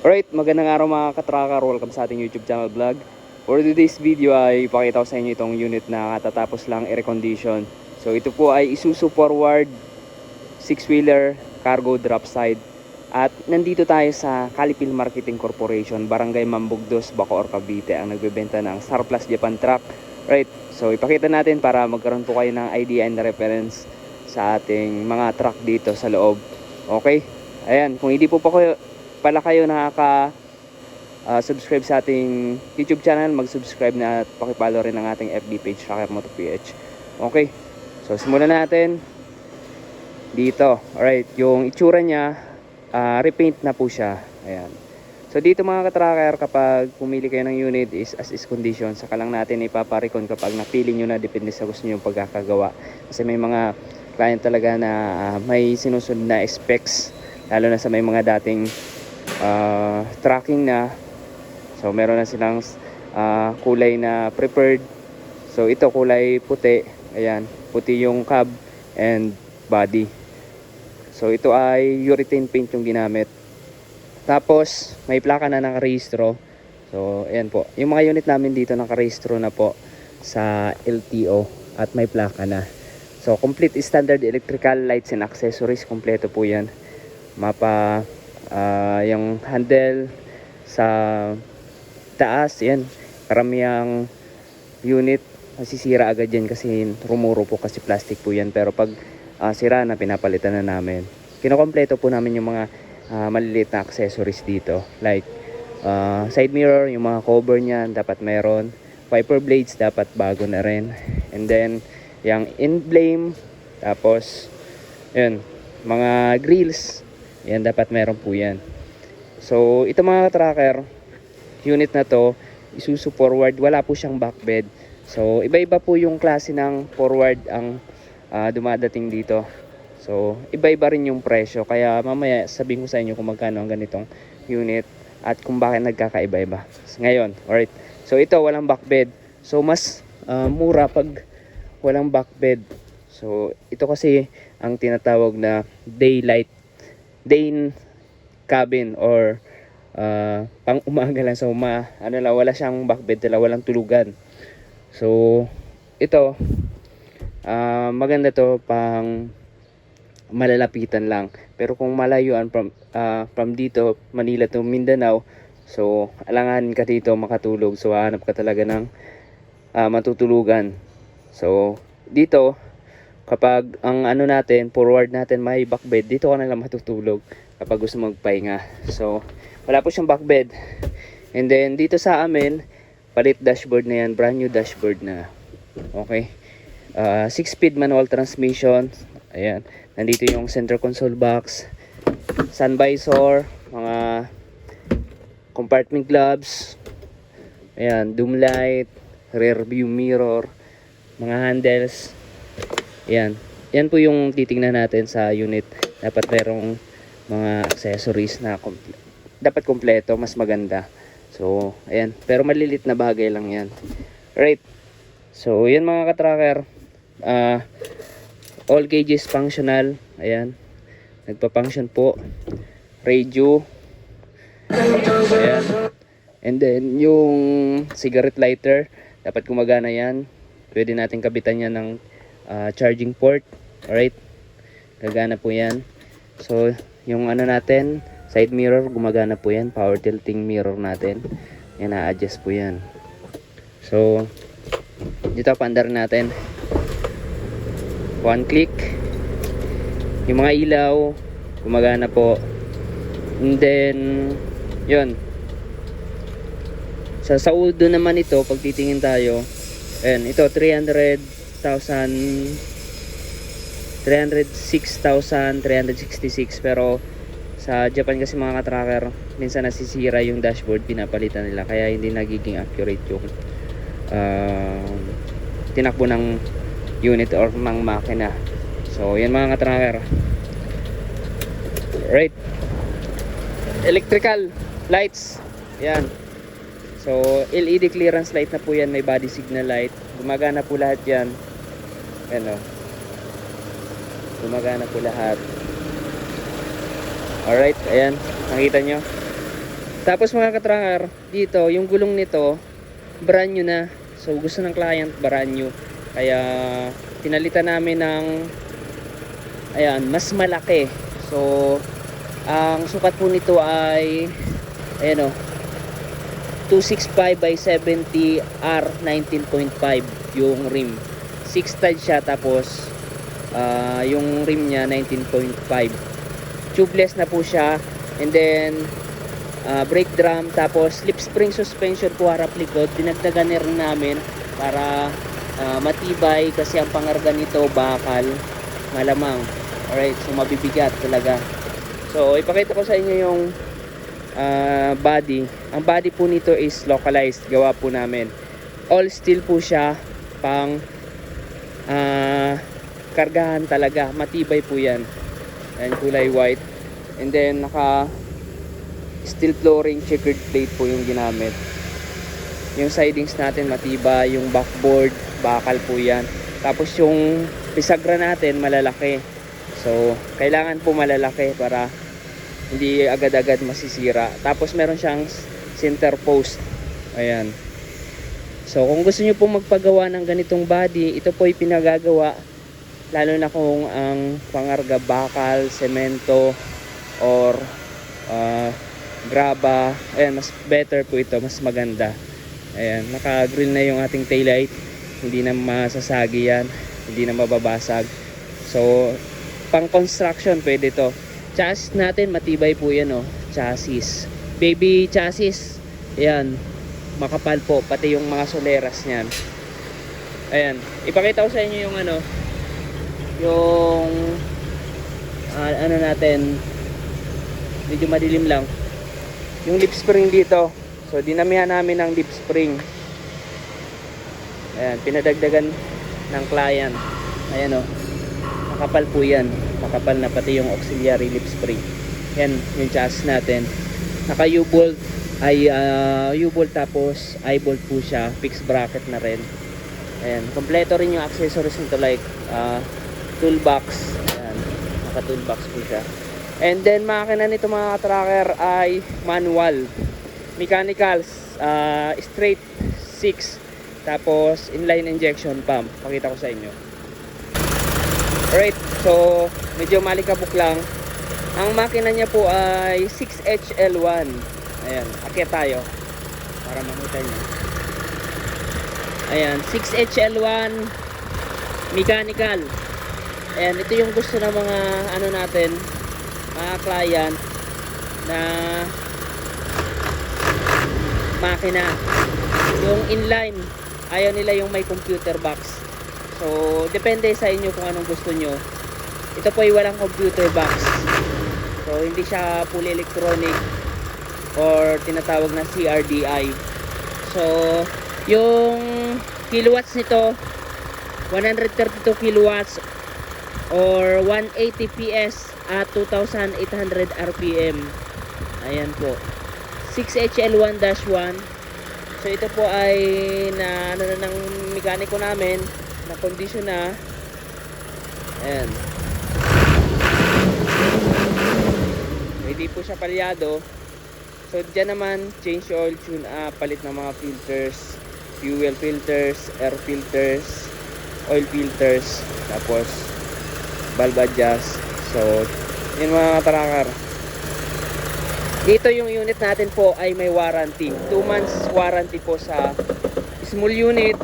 Alright, magandang araw mga katracker. Welcome sa ating YouTube channel vlog. For today's video ay ipakita ko sa inyo itong unit na katatapos lang i-recondition. So ito po ay Isuzu Forward 6-wheeler cargo drop side. At nandito tayo sa Calipil Marketing Corporation, Barangay Mambugdos, Bacoor, Cavite, ang nagbebenta ng Surplus Japan truck. Right, so ipakita natin para magkaroon po kayo ng idea and reference sa ating mga truck dito sa loob. Okay, ayan, kung hindi po pala kayo subscribe sa ating YouTube channel, mag-subscribe na at pakipollow rin ang ating FB page, Tracker Moto PH. Okay, so simulan natin dito. Alright, yung itsura niya, repaint na po siya. Ayan. So dito mga katracker, kapag pumili kayo ng unit is as is condition, saka lang natin ipaparicon kapag napili nyo na, depende sa gusto nyo yung pagkakagawa. Kasi may mga client talaga na may sinusunod na specs, lalo na sa may mga dating tracking na. So meron na silang kulay na preferred. So ito kulay puti. Ayan, puti yung cab and body. So ito ay urethane paint yung ginamit. Tapos may plaka na nakarehistro. So ayan po, yung mga unit namin dito nakarehistro na po sa LTO at may plaka na. So complete standard electrical lights and accessories, kompleto po yan. Mapa yung handle sa taas, yan, karamihang unit masisira agad yan kasi rumuro po, kasi plastic po yan. Pero pag sira na, pinapalitan na namin. Kinokompleto po namin yung mga maliliit na accessories dito, like side mirror, yung mga cover niyan dapat meron, wiper blades dapat bago na rin, and then yung in-blame, tapos yun, mga grills, yan dapat meron po yan. So ito mga tracker, unit na to Isuzu Forward, wala po siyang back bed. So iba-iba po yung klase ng forward ang dumadating dito. So iba-iba rin yung presyo, kaya mamaya sabihin ko sa inyo kung magkano ang ganitong unit at kung bakit nagkakaiba-iba ngayon. Alright, so ito walang back bed, so mas mura pag walang back bed. So ito kasi ang tinatawag na day cabin, or pang umaga lang. So wala siyang back bed, walang tulugan. So ito maganda to pang malalapitan lang. Pero kung malayuan from dito Manila to Mindanao, so alanganin ka dito makatulog, so hanap ka talaga ng matutulugan. So dito kapag ang natin, forward natin may back bed, dito ka na lang matutulog kapag gusto magpahinga. So wala po siyang back bed. And then dito sa amin, palit dashboard na yan, brand new dashboard na. Okay, 6-speed manual transmission. Ayan, nandito yung center console box, sun visor, mga compartment gloves, ayan, doom light, rear view mirror, mga handles. Yan po yung titingnan natin sa unit. Dapat merong mga accessories na dapat kompleto, mas maganda. So ayan, pero malilit na bagay lang yan. Right, so yan mga katracker, all gauges functional. Ayan, nagpa-function po. Radio, ayan. And then yung cigarette lighter, dapat gumagana yan. Pwede natin kabitan yan ng charging port. Alright, gagana po yan. So yung natin, side mirror, gumagana po yan. Power tilting mirror natin, yan, na-adjust po yan. So dito paandar natin, one click. Yung mga ilaw gumagana po. And then yun, sa saudo naman ito, pag titingin tayo, ayan, ito 306,366, pero sa Japan kasi mga katracker, minsan nasisira yung dashboard, pinapalitan nila, kaya hindi nagiging accurate yung tinakbo ng unit or ng makina. So yan mga katracker. Right, electrical lights, yan. So LED clearance light na po yan, may body signal light, gumagana po lahat yan. Ano, gumagana po lahat. Alright, ayan, nakita nyo. Tapos mga katracker, dito, yung gulong nito, brand new na. So gusto ng client, brand new. Kaya pinalitan namin ng, ayan, mas malaki. So ang sukat po nito ay, ayan o, 265 by 70 R 19.5 yung rim. 6 stud siya, tapos yung rim niya 19.5. Tubeless na po siya. And then brake drum, tapos slip spring suspension po harap likod. Dinagdagan na rin namin para matibay, kasi ang pangarga nito bakal, malamang. Alright, so mabibigat talaga. So ipakita ko sa inyo yung body. Ang body po nito is localized, gawa po namin. All steel po siya, pang kargahan talaga, matibay po yan. And kulay white. And then naka steel flooring, checkered plate po yung ginamit. Yung sidings natin matibay, yung backboard bakal po yan. Tapos yung bisagra natin malalaki. So kailangan po malalaki para hindi agad-agad masisira. Tapos meron siyang center post. Ayan. So kung gusto niyo po magpagawa ng ganitong body, ito po ay pinagagawa, lalo na kung ang pangarga bakal, semento, or graba. Ayan, mas better po ito, mas maganda. Ayan, naka-grill na yung ating taillight, hindi na masasagi yan, hindi na mababasag. So pang construction pwede to. Chassis natin matibay po yan, oh. Chassis, baby chassis. Ayan, makapal po, pati yung mga soleras niyan. Ayan, ipakita ko sa inyo yung yung ano natin, medyo madilim lang, yung lip spring dito. So dinamihan namin ng lip spring. Ayan, pinadagdagan ng client. Ayan o, makapal po yan, makapal na, pati yung auxiliary lip spring. Yan yung chassis natin. Naka U-bolt, ay U-bolt, tapos I-bolt po siya, fixed bracket na rin. Ayan, kompleto rin yung accessories nito, like toolbox. Ayan, naka toolbox po siya. And then makina nito mga tracker ay manual, mechanical, straight 6, tapos inline injection pump. Pakita ko sa inyo. Alright, so medyo malikabok lang. Ang makina niya po ay 6HL1. Ayan, akyat tayo para makita nyo. Ayan, 6HL1 mechanical. Ayan, ito yung gusto ng mga ano natin, mga client, na makina. Yung inline, ayaw nila yung may computer box. So depende sa inyo kung anong gusto nyo. Ito po ay walang computer box, so hindi siya fully electronic or tinatawag na CRDI. So yung kilowatts nito 132 kilowatts or 180 PS at 2,800 RPM. Ayan po, 6HL1-1. So ito po ay na ano na ng mekaniko namin, na kondisyon na. Ayan, hindi po siya palyado. So dyan naman, change oil, tune up, palit ng mga filters, fuel filters, air filters, oil filters, tapos valve adjust. So yun mga tracker. Dito yung unit natin po ay may warranty, 2 months warranty po sa small unit,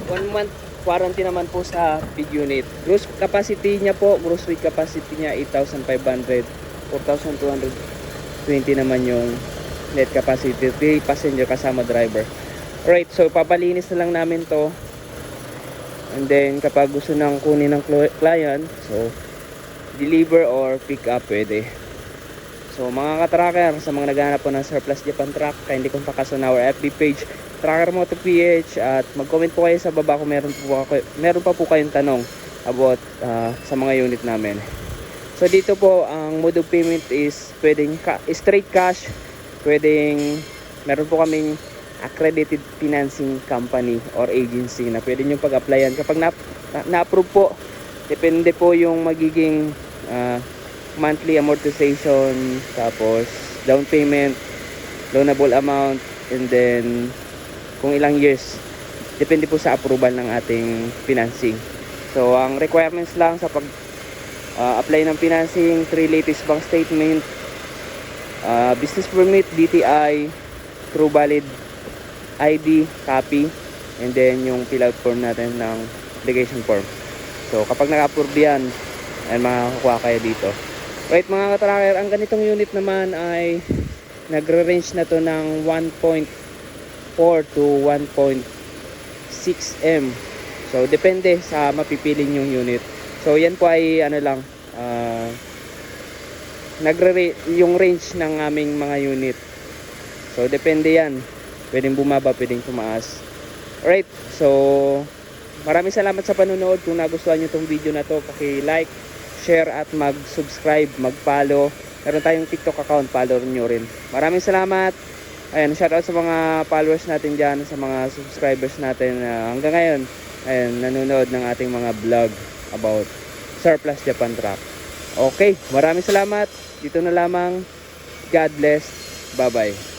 1 month warranty naman po sa big unit. Gross capacity niya po, gross weight capacity niya 8,500, 4,220 naman yung net capacity, 3 passenger kasama driver. Alright, so papalinis na lang namin to. And then kapag gusto nang kunin ng client, so deliver or pick up pwede. So mga ka-tracker, sa mga naghahanap po ng surplus Japan truck, kindly contact us on our FB page, Tracker Moto PH, at mag-comment po kayo sa baba kung meron pa po kayong tanong about sa mga unit namin. So dito po ang mode of payment is pwedeng straight cash, pwedeng meron po kaming accredited financing company or agency na pwede nyo pag-applyan. Kapag na-approve po, depende po yung magiging monthly amortization, tapos down payment, loanable amount, and then kung ilang years. Depende po sa approval ng ating financing. So, ang requirements lang sa pag-apply ng financing, 3 latest bank statement, business permit, DTI, true valid ID, copy, and then yung fill out form natin ng application form. So, kapag naka-approve yan, ay makakuha kayo dito. Right mga katracker, ang ganitong unit naman ay nagre-range na to ng 1.4 to 1.6 M. So, depende sa mapipili yung unit. So, yan po ay ano lang, yung range ng aming mga unit. So, depende yan. Pwedeng bumaba, pwedeng tumaas. Alright, so maraming salamat sa panonood. Kung nagustuhan nyo itong video na to, paki-like, share at mag-subscribe, mag-follow. Meron tayong TikTok account, follow nyo rin. Maraming salamat. Ayan, shoutout sa mga followers natin dyan, sa mga subscribers natin hanggang ngayon. Ayan, nanonood ng ating mga vlog about surplus Japan truck. Okay, maraming salamat. Dito na lamang. God bless. Bye-bye.